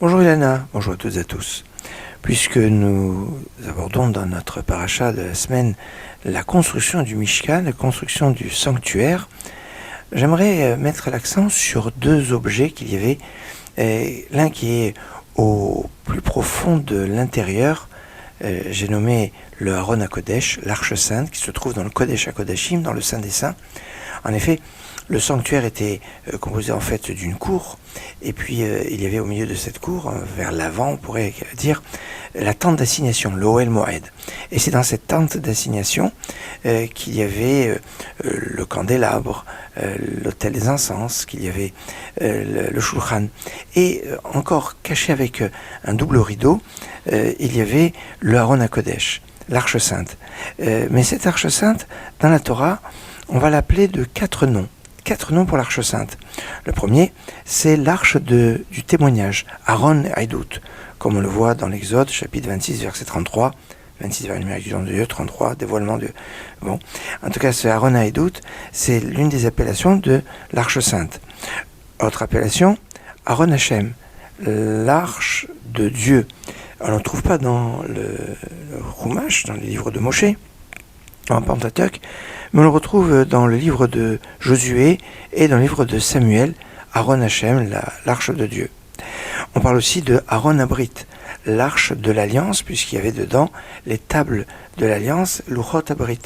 Bonjour Ilana, bonjour à toutes et à tous. Puisque nous abordons dans notre paracha de la semaine la construction du Mishkan, la construction du sanctuaire, j'aimerais mettre l'accent sur deux objets qu'il y avait. L'un qui est au plus profond de l'intérieur, j'ai nommé le Aron HaKodesh, l'Arche Sainte, qui se trouve dans le Kodesh HaKodashim, dans le Saint des Saints. En effet, le sanctuaire était composé en fait d'une cour, et puis il y avait au milieu de cette cour, vers l'avant on pourrait dire, la tente d'assignation, l'Ohel Moed. Et c'est dans cette tente d'assignation qu'il y avait le candélabre, l'autel des encens, qu'il y avait le shulchan. Et encore caché avec un double rideau, il y avait le Aron HaKodesh, l'Arche Sainte. Mais cette Arche Sainte, dans la Torah, on va l'appeler de quatre noms pour l'Arche Sainte. Le premier, c'est l'Arche du témoignage, Aaron Haïdout, comme on le voit dans l'Exode, chapitre 26, verset 33, 26 vers le numérique du nom de Dieu, 33, dévoilement de... Bon, en tout cas, ce Aaron Haïdout, c'est l'une des appellations de l'Arche Sainte. Autre appellation, Aaron Hashem, l'Arche de Dieu. Alors, on ne trouve pas dans le Chumash, dans les livres de Moshe, en Pentateuch, mais on le retrouve dans le livre de Josué et dans le livre de Samuel, Aaron Hashem, l'arche de Dieu. On parle aussi de Aaron Abrit, l'arche de l'alliance, puisqu'il y avait dedans les tables de l'alliance, Luchot Abrit.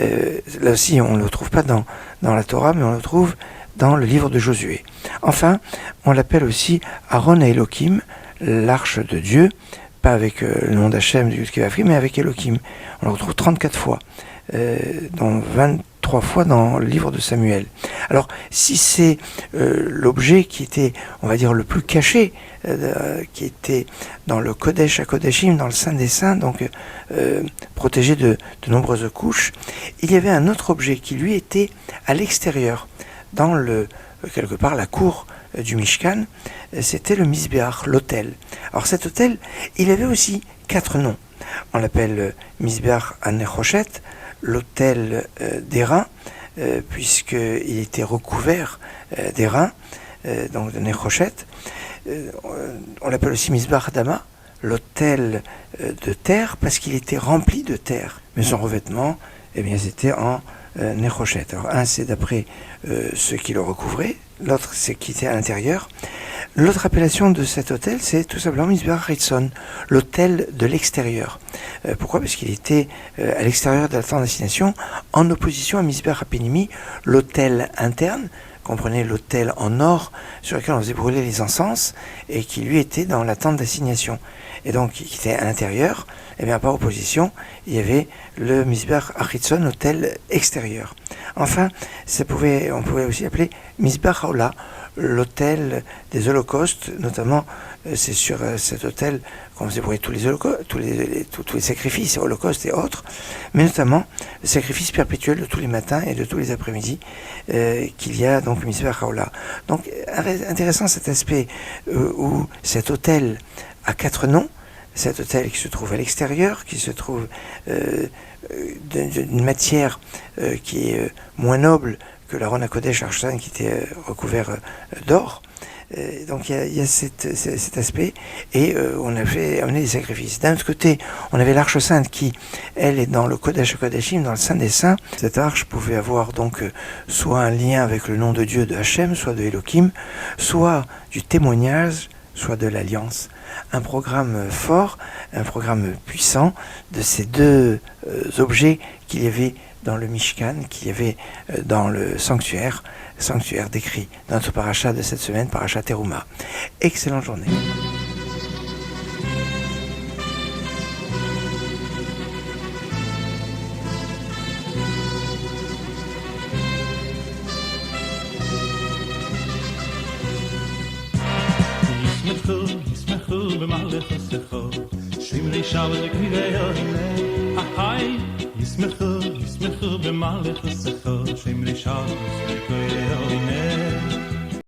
Là aussi, on ne le trouve pas dans la Torah, mais on le trouve dans le livre de Josué. Enfin, on l'appelle aussi Aaron Elohim, l'arche de Dieu, pas avec le nom d'Hachem, du Yud-Kevavri, mais avec Elohim. On le retrouve 34 fois, dont 23 fois dans le livre de Samuel. Alors, si c'est l'objet qui était, on va dire, le plus caché, qui était dans le Kodesh HaKodashim, dans le Saint des Saints, donc protégé de nombreuses couches, il y avait un autre objet qui, lui, était à l'extérieur, dans quelque part la cour du Mishkan, c'était le Mizbeach, l'autel. Alors cet autel, il avait aussi 4 noms. On l'appelle Mizbeach HaNechoshet, l'autel d'airain, puisqu'il était recouvert d'airain, donc de Nechoshet. On l'appelle aussi Mizbeach Adama, l'autel de terre, parce qu'il était rempli de terre. Mais son revêtement, eh bien, c'était en Nechoshet. Alors un, c'est d'après ce qui le recouvrait, l'autre, c'est qui était à l'intérieur. L'autre appellation de cet autel, c'est tout simplement Mizbeach Ritzon, l'autel de l'extérieur. Pourquoi ? Parce qu'il était à l'extérieur de la tente d'assignation, en opposition à Mizbeach HaPinimi, l'autel interne, comprenez l'autel en or sur lequel on faisait brûler les encens, et qui lui était dans la tente d'assignation. Et donc, qui était à l'intérieur, et bien par opposition, il y avait le Mizbeach Ritzon, l'autel extérieur. Enfin, on pouvait aussi appeler Mizbeach Haolah, l'autel des holocaustes, notamment c'est sur cet autel qu'on faisait brûler tous les sacrifices, holocaustes et autres, mais notamment le sacrifice perpétuel de tous les matins et de tous les après-midi qu'il y a donc le Mizbeach Haolah. Donc intéressant cet aspect où cet autel a 4 noms, cet autel qui se trouve à l'extérieur, qui se trouve d'une matière qui est moins noble que l'Aron HaKodesh, l'Arche Sainte, qui était recouvert d'or. Donc il y a cet aspect, et on avait amené des sacrifices. D'un autre côté, on avait l'Arche Sainte qui, elle, est dans le Kodesh HaKodashim, dans le Saint des Saints. Cette arche pouvait avoir donc soit un lien avec le nom de Dieu de Hachem, soit de Elohim, soit du témoignage, soit de l'alliance. Un programme fort, un programme puissant de ces deux objets qu'il y avait dans le Mishkan, qu'il y avait dans le sanctuaire décrit dans notre paracha de cette semaine, paracha Teruma. Excellente journée. ישמחו במלך הסכו שמרי שבת קריאו הנה אחי ישמחו במלך הסכו שמרי שבת קריאו הנה